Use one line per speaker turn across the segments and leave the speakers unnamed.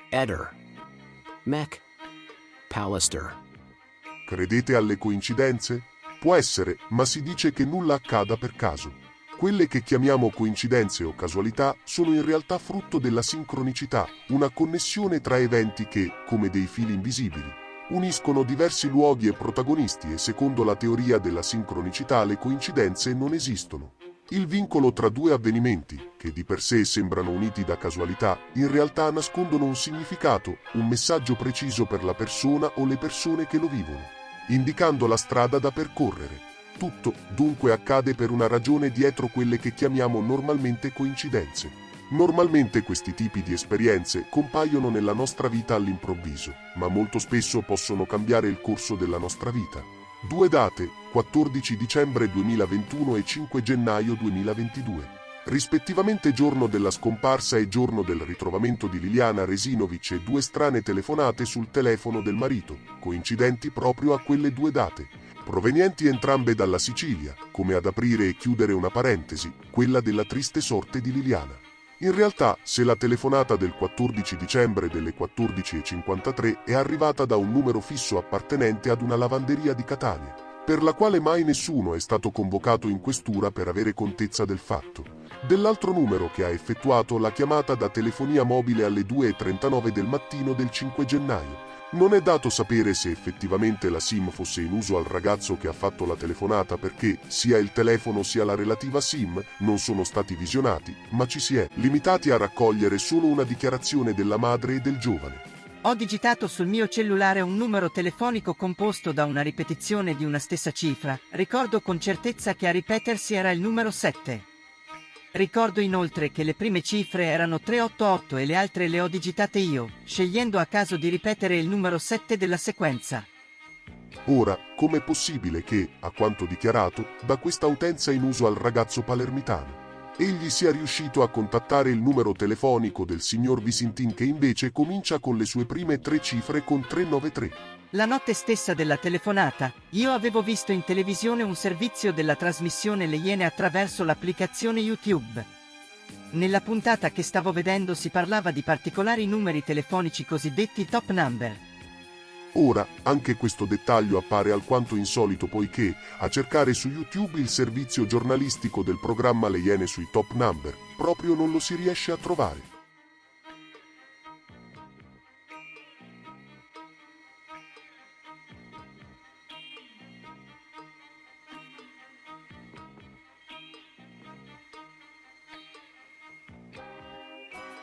Eder. Mac. Pallister.
Credete alle coincidenze? Può essere, ma si dice che nulla accada per caso. Quelle che chiamiamo coincidenze o casualità sono in realtà frutto della sincronicità, una connessione tra eventi che, come dei fili invisibili, uniscono diversi luoghi e protagonisti e secondo la teoria della sincronicità le coincidenze non esistono. Il vincolo tra due avvenimenti, che di per sé sembrano uniti da casualità, in realtà nascondono un significato, un messaggio preciso per la persona o le persone che lo vivono, indicando la strada da percorrere. Tutto, dunque, accade per una ragione dietro quelle che chiamiamo normalmente coincidenze. Normalmente questi tipi di esperienze compaiono nella nostra vita all'improvviso, ma molto spesso possono cambiare il corso della nostra vita. Due date, 14 dicembre 2021 e 5 gennaio 2022. Rispettivamente giorno della scomparsa e giorno del ritrovamento di Liliana Resinovic e due strane telefonate sul telefono del marito, coincidenti proprio a quelle due date, provenienti entrambe dalla Sicilia, come ad aprire e chiudere una parentesi, quella della triste sorte di Liliana. In realtà, se la telefonata del 14 dicembre delle 14:53 è arrivata da un numero fisso appartenente ad una lavanderia di Catania, per la quale mai nessuno è stato convocato in questura per avere contezza del fatto, dell'altro numero che ha effettuato la chiamata da telefonia mobile alle 2:39 del mattino del 5 gennaio, non è dato sapere se effettivamente la SIM fosse in uso al ragazzo che ha fatto la telefonata perché sia il telefono sia la relativa SIM non sono stati visionati, ma ci si è limitati a raccogliere solo una dichiarazione della madre e del giovane.
Ho digitato sul mio cellulare un numero telefonico composto da una ripetizione di una stessa cifra. Ricordo con certezza che a ripetersi era il numero 7. Ricordo inoltre che le prime cifre erano 388 e le altre le ho digitate io, scegliendo a caso di ripetere il numero 7 della sequenza.
Ora, com'è possibile che, a quanto dichiarato, da questa utenza in uso al ragazzo palermitano, egli sia riuscito a contattare il numero telefonico del signor Visintin che invece comincia con le sue prime tre cifre con 393?
La notte stessa della telefonata, io avevo visto in televisione un servizio della trasmissione Le Iene attraverso l'applicazione YouTube. Nella puntata che stavo vedendo si parlava di particolari numeri telefonici cosiddetti top number.
Ora, anche questo dettaglio appare alquanto insolito poiché, a cercare su YouTube il servizio giornalistico del programma Le Iene sui top number, proprio non lo si riesce a trovare.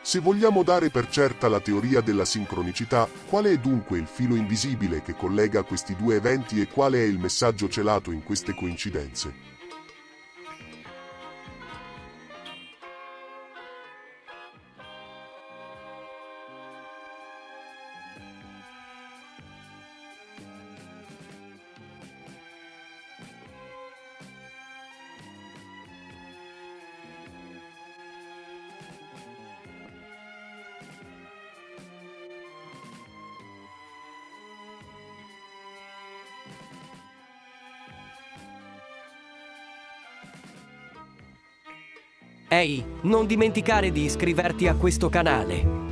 Se vogliamo dare per certa la teoria della sincronicità, quale è dunque il filo invisibile che collega questi due eventi e quale è il messaggio celato in queste coincidenze?
Ehi, non dimenticare di iscriverti a questo canale.